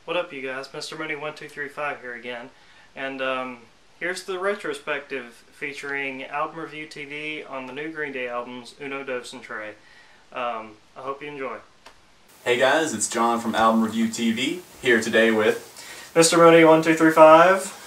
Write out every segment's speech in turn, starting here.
What up, you guys? Mr. Mooney1235 here again, and here's the retrospective featuring Albumreviewtv on the new Green Day albums Uno, Dos, and Trey. I hope you enjoy. Hey guys, it's John from Albumreviewtv, here today with Mr. Mooney1235.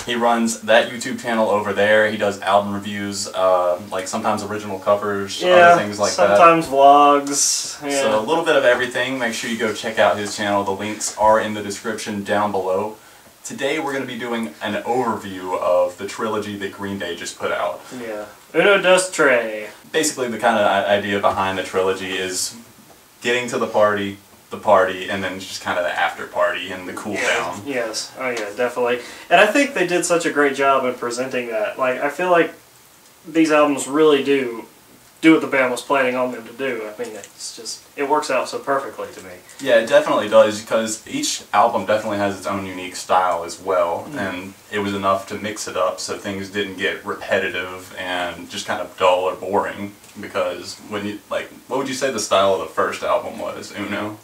He runs that YouTube channel over there. He does album reviews, like sometimes original covers, other things like sometimes vlogs. Yeah. So a little bit of everything. Make sure you go check out his channel. The links are in the description down below. Today we're going to be doing an overview of the trilogy that Green Day just put out. Yeah. Uno, Dos, Trey. Basically the kind of idea behind the trilogy is getting to the party, and then just kind of the after party and the cool down. Yes. Oh yeah, definitely. And I think they did such a great job in presenting that. Like, I feel like these albums really do what the band was planning on them to do. I mean, it's just, it works out so perfectly to me. Yeah, it definitely does, because each album definitely has its own unique style as well, and it was enough to mix it up so things didn't get repetitive and just kind of dull or boring. Because when you, like, what would you say the style of the first album was, Uno?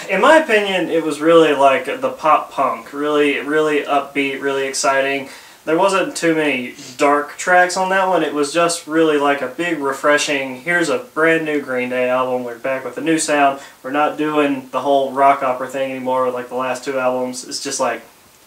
In my opinion, it was really like the pop punk, really upbeat, really exciting. There wasn't too many dark tracks on that one. It was just really like a big, refreshing, here's a brand new Green Day album. We're back with a new sound. We're not doing the whole rock opera thing anymore like the last two albums. It's just like,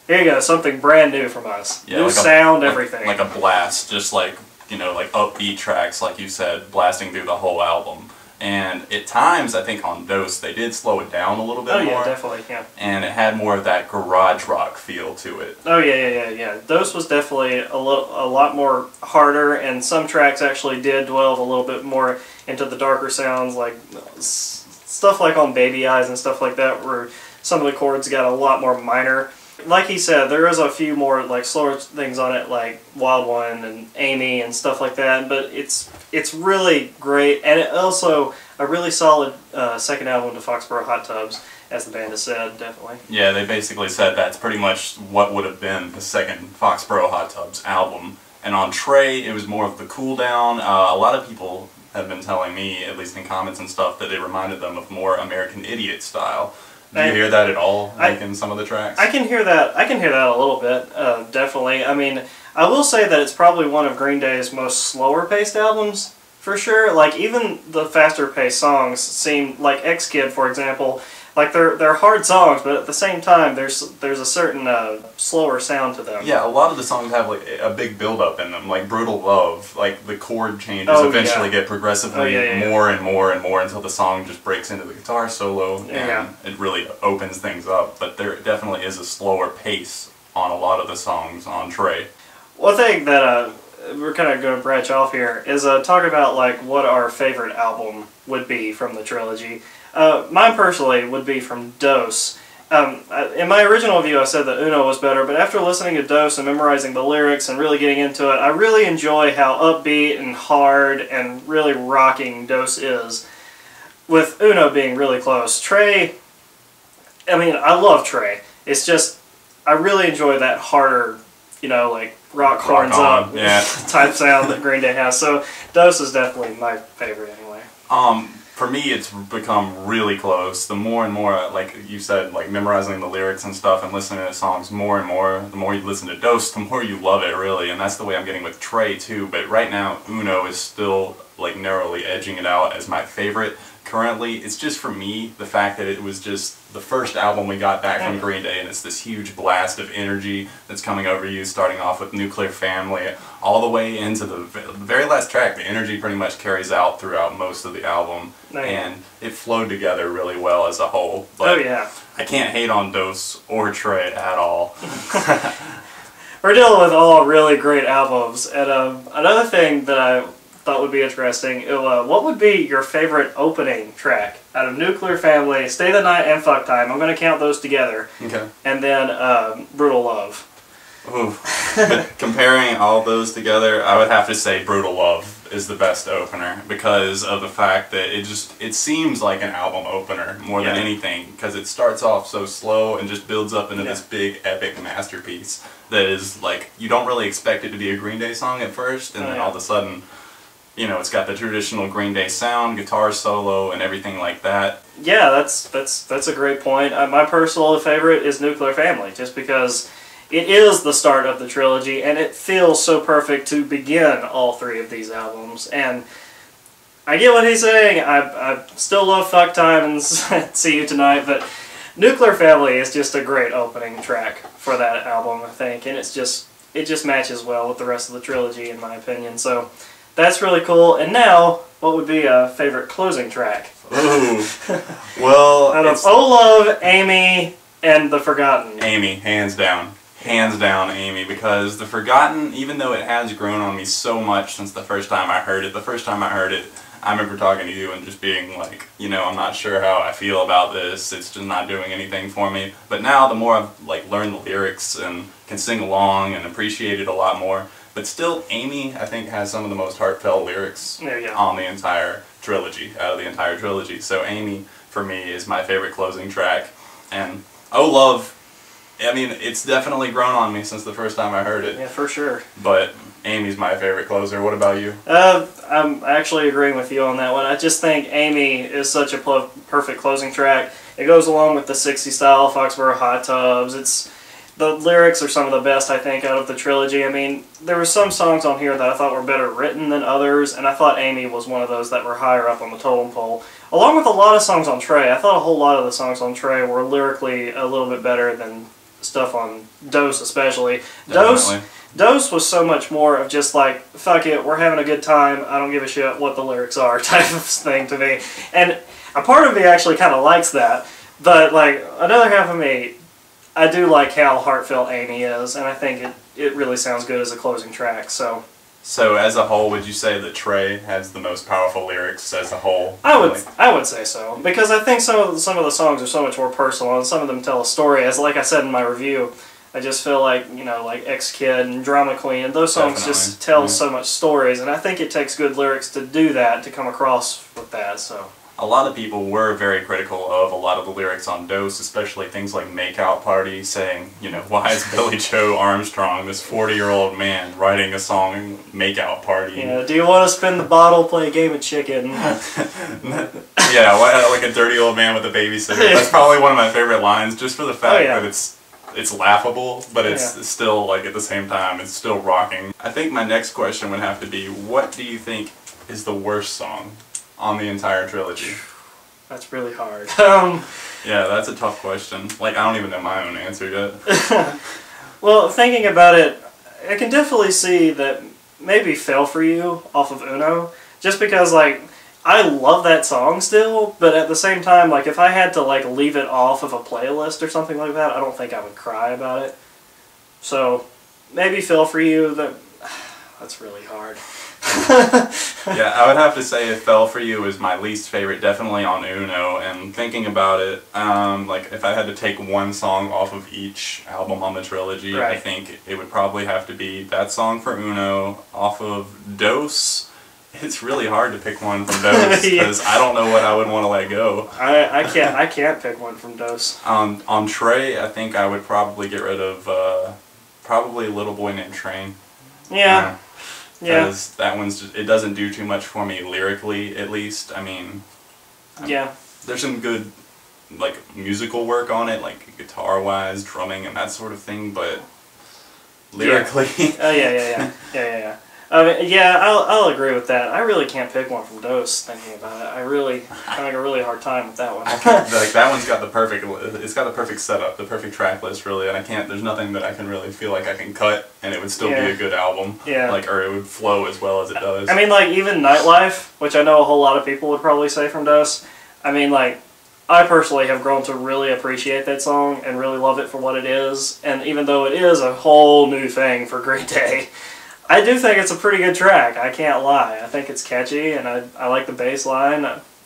here you go, something brand new from us. Yeah, new like sound, everything. Like a blast, just like, you know, like upbeat tracks, like you said, blasting through the whole album. And at times, I think on Dos, they did slow it down a little bit more. Oh yeah, definitely, yeah. And it had more of that garage rock feel to it. Oh yeah. Dos was definitely a lot more harder, and some tracks actually did delve a little bit more into the darker sounds, like stuff like on Baby Eyes and stuff like that, where some of the chords got a lot more minor. Like he said, there is a few more like slower things on it, like Wild One and Amy and stuff like that. But it's really great, and it also a really solid second album to Foxborough Hot Tubs, as the band has said, definitely. Yeah, they basically said that's pretty much what would have been the second Foxborough Hot Tubs album. And on Trey, it was more of the cool down. A lot of people have been telling me, at least in comments and stuff, that it reminded them of more American Idiot style. Do you hear that at all, like in some of the tracks? I can hear that a little bit, definitely. I mean, I will say that it's probably one of Green Day's most slower-paced albums, for sure. Like, even the faster-paced songs seem, like X-Kid, for example, like they're hard songs, but at the same time, there's a certain slower sound to them. Yeah, a lot of the songs have like a big build-up in them, like Brutal Love. Like the chord changes eventually get progressively more and more and more until the song just breaks into the guitar solo and it really opens things up. But there definitely is a slower pace on a lot of the songs on Trey. One thing that we're kind of going to branch off here is talk about like what our favorite album would be from the trilogy. Mine personally would be from Dos. In my original review I said that Uno was better, but after listening to Dos and memorizing the lyrics and really getting into it, I really enjoy how upbeat and hard and really rocking Dos is, with Uno being really close. Trey, I mean, I love Trey. It's just, I really enjoy that harder, you know, like rock horns up type sound that Green Day has. So Dos is definitely my favorite anyway. For me, it's become really close. The more and more, like you said, like memorizing the lyrics and stuff and listening to songs more and more, the more you listen to Dos, the more you love it, really. And that's the way I'm getting with Trey, too. But right now, Uno is still, like, narrowly edging it out as my favorite. Currently, it's just, for me, the fact that it was just the first album we got back from Green Day, and it's this huge blast of energy that's coming over you, starting off with Nuclear Family, all the way into the very last track. The energy pretty much carries out throughout most of the album, and it flowed together really well as a whole. But I can't hate on Dos or Trey at all. We're dealing with all really great albums, and another thing that I thought would be interesting, what would be your favorite opening track out of Nuclear Family, Stay the Night, and Fuck Time? I'm going to count those together. Okay. And then Brutal Love. Ooh. Comparing all those together, I would have to say Brutal Love is the best opener, because of the fact that it seems like an album opener more than anything, because it starts off so slow and just builds up into this big epic masterpiece that is like, you don't really expect it to be a Green Day song at first, and then all of a sudden you know, it's got the traditional Green Day sound, guitar solo, and everything like that. Yeah, that's a great point. My personal favorite is Nuclear Family, just because it is the start of the trilogy, and it feels so perfect to begin all three of these albums. And I get what he's saying. I still love Fuck Time and See You Tonight, but Nuclear Family is just a great opening track for that album, I think, and it just matches well with the rest of the trilogy, in my opinion. So that's really cool. And now, what would be a favorite closing track? Ooh, well, out of Oh Love, Amy, and The Forgotten. Amy, hands down. Hands down, Amy, because The Forgotten, even though it has grown on me so much since the first time I heard it, I remember talking to you and just being like, you know, I'm not sure how I feel about this, it's just not doing anything for me. But now, the more I've like learned the lyrics and can sing along and appreciate it a lot more, but still, Amy, I think, has some of the most heartfelt lyrics on the entire trilogy, out of the entire trilogy. So Amy, for me, is my favorite closing track. And Oh Love, I mean, it's definitely grown on me since the first time I heard it. Yeah, for sure. But Amy's my favorite closer. What about you? I'm actually agreeing with you on that one. I just think Amy is such a perfect closing track. It goes along with the 60s style, Foxborough Hot Tubs. The lyrics are some of the best, I think, out of the trilogy. I mean, there were some songs on here that I thought were better written than others, and I thought Amy was one of those that were higher up on the totem pole. Along with a lot of songs on Trey. I thought a whole lot of the songs on Trey were lyrically a little bit better than stuff on Dose, especially. Dose was so much more of just like, fuck it, we're having a good time, I don't give a shit what the lyrics are type of thing to me. And a part of me actually kind of likes that, but like another half of me, I do like how heartfelt Amy is, and I think it really sounds good as a closing track. So as a whole, would you say that Trey has the most powerful lyrics as a whole? I would say so, because I think some of the songs are so much more personal, and some of them tell a story. As like I said in my review, I just feel like, you know, like Ex-Kid and Drama Queen, and those songs just tell so much stories, and I think it takes good lyrics to do that, to come across with that. So a lot of people were very critical of a lot of the lyrics on Dose, especially things like Makeout Party, saying, you know, why is Billy Joe Armstrong, this 40-year-old man, writing a song, Makeout Party? Yeah, do you want to spin the bottle, play a game of chicken? Yeah, like a dirty old man with a babysitter. That's probably one of my favorite lines, just for the fact that it's laughable, but it's still, like, at the same time, it's still rocking. I think my next question would have to be, what do you think is the worst song on the entire trilogy? That's really hard. Yeah, that's a tough question. Like, I don't even know my own answer yet. Well, thinking about it, I can definitely see that maybe Fell For You off of Uno, just because, like, I love that song still, but at the same time, like, if I had to, like, leave it off of a playlist or something like that, I don't think I would cry about it. So, maybe Fell For You, that's really hard. Yeah, I would have to say Fell For You is my least favorite, definitely on Uno, and thinking about it, like, if I had to take one song off of each album on the trilogy, I think it would probably have to be that song for Uno. Off of Dose, it's really hard to pick one from Dose, because I don't know what I would want to let go. I can't pick one from Dose. On Trey, I think I would probably get rid of, probably Little Boy Named Train. Yeah. Because that one's just, it doesn't do too much for me lyrically, at least. I mean, there's some good, like, musical work on it, like guitar-wise, drumming, and that sort of thing, but lyrically... Yeah. I'll agree with that. I really can't pick one from Dose, thinking about it. I really having a really hard time with that one. Like, that one's got the perfect, it's got the perfect setup, the perfect track list, really, and there's nothing that I can really feel like I can cut, and it would still be a good album. Yeah. Like, or it would flow as well as it does. I mean, like, even Nightlife, which I know a whole lot of people would probably say from Dose, I mean, like, I personally have grown to really appreciate that song and really love it for what it is, and even though it is a whole new thing for Green Day, I do think it's a pretty good track, I can't lie. I think it's catchy, and I like the bass line,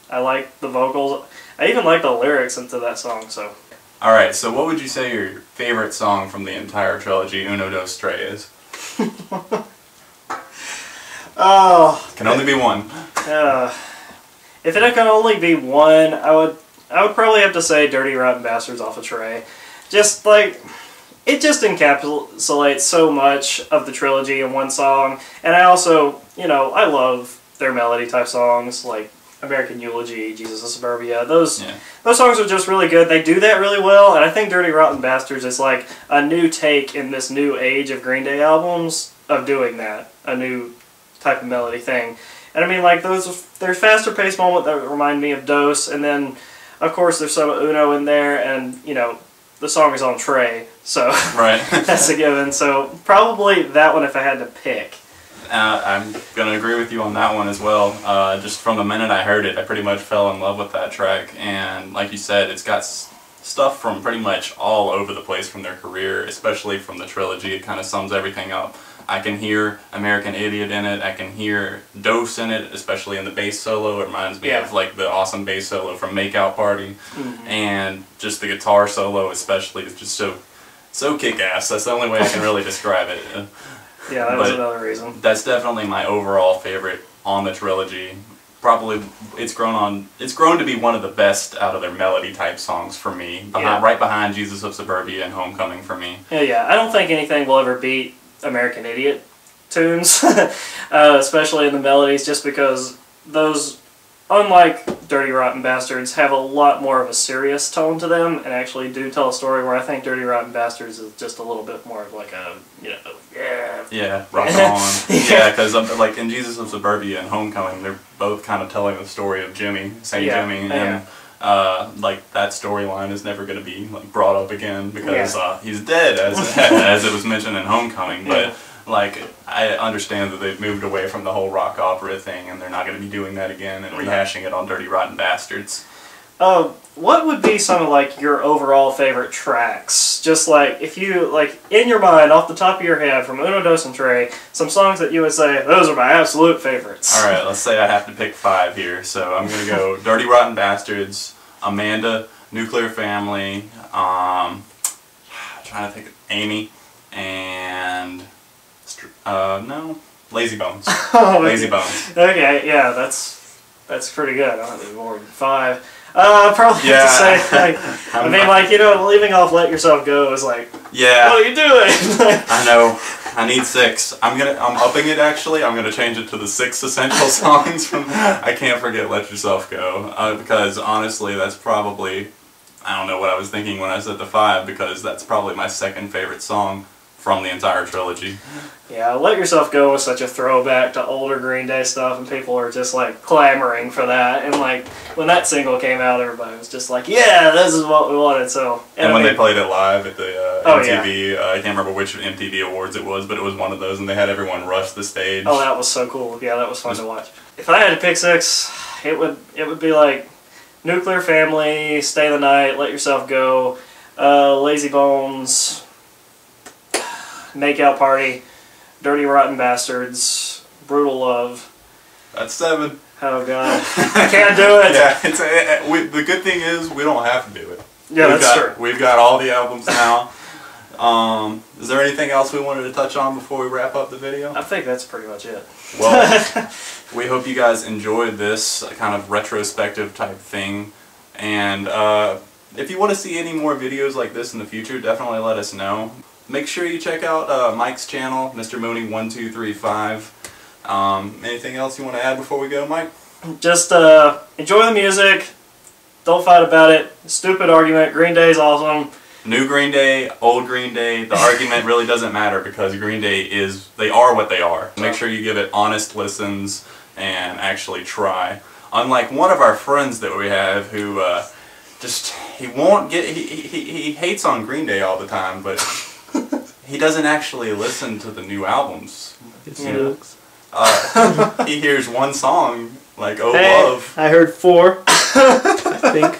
I like the vocals, I even like the lyrics into that song, so. Alright, so what would you say your favorite song from the entire trilogy, Uno Dos Tres, is? Oh. Can only be one. If it can only be one, I would probably have to say Dirty Rotten Bastards off of Trey. Just, like... It just encapsulates so much of the trilogy in one song, and I also, you know, I love their melody type songs, like American Eulogy, Jesus of Suburbia. Those songs are just really good. They do that really well, and I think Dirty Rotten Bastards is like a new take in this new age of Green Day albums of doing that, a new type of melody thing. And I mean, like, there's faster paced moments that remind me of Dose, and then, of course, there's some Uno in there, and, you know, the song is on Trey, so right. That's a given. So probably that one if I had to pick. I'm going to agree with you on that one as well. Just from the minute I heard it, I pretty much fell in love with that track. And like you said, it's got stuff from pretty much all over the place from their career, especially from the trilogy. It kind of sums everything up. I can hear American Idiot in it. I can hear Dose in it, especially in the bass solo. It reminds me of like the awesome bass solo from Makeout Party. And just the guitar solo especially is just so kick-ass. That's the only way I can really describe it. Yeah, that was another reason. That's definitely my overall favorite on the trilogy. Probably it's grown to be one of the best out of their melody type songs for me. Right behind Jesus of Suburbia and Homecoming for me. Yeah. I don't think anything will ever beat American Idiot tunes, especially in the melodies, just because those, unlike Dirty Rotten Bastards, have a lot more of a serious tone to them and actually do tell a story, where I think Dirty Rotten Bastards is just a little bit more of like a, you know, rock on. Yeah, because like in Jesus of Suburbia and Homecoming, they're both kind of telling the story of Jimmy, St. Jimmy, and like that storyline is never going to be like brought up again because he's dead, as it was mentioned in Homecoming. But like, I understand that they've moved away from the whole rock opera thing, and they're not going to be doing that again and rehashing it on Dirty Rotten Bastards. What would be some of like your overall favorite tracks? Just like, if you, like, in your mind, off the top of your head, from Uno, Dos, and Trey, some songs that you would say, those are my absolute favorites. Alright, let's say I have to pick 5 here. So I'm going to go Dirty Rotten Bastards, Amanda, Nuclear Family, trying to think of Amy, and no, Lazy Bones. Lazy Bones. Okay, yeah, that's pretty good. I don't think more than 5. Probably have to say, like, I mean, like, you know, leaving off "Let Yourself Go" is like, what are you doing? I know. I need 6. I'm upping it actually. I'm gonna change it to the 6 essential songs from. I can't forget "Let Yourself Go" because honestly, that's probably, I don't know what I was thinking when I said the 5, because that's probably my second favorite song from the entire trilogy. Yeah, "Let Yourself Go" was such a throwback to older Green Day stuff, and people were just like clamoring for that. And like when that single came out, everybody was just like, "Yeah, this is what we wanted." So, and when they played it live at the MTV, I can't remember which MTV Awards it was, but it was one of those, and they had everyone rush the stage. Oh, that was so cool. Yeah, that was fun to watch. If I had to pick 6, it would be like Nuclear Family, Stay the Night, Let Yourself Go, Lazy Bones, Makeout Party, Dirty Rotten Bastards, Brutal Love. That's 7. Oh god, I can't do it. Yeah, the good thing is we don't have to do it. Yeah, that's true. We've got all the albums now. Is there anything else we wanted to touch on before we wrap up the video? I think that's pretty much it. Well, we hope you guys enjoyed this kind of retrospective type thing, and if you want to see any more videos like this in the future, definitely let us know. Make sure you check out Mike's channel, Mr. Mooney1235. Anything else you want to add before we go, Mike? Just enjoy the music. Don't fight about it. Stupid argument. Green Day's awesome. New Green Day, old Green Day, the argument really doesn't matter because Green Day they are what they are. Make sure you give it honest listens and actually try. Unlike one of our friends that we have who he hates on Green Day all the time, but he doesn't actually listen to the new albums. He hears one song, like "Oh Love." I heard 4, I think.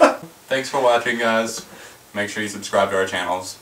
Thanks for watching, guys. Make sure you subscribe to our channels.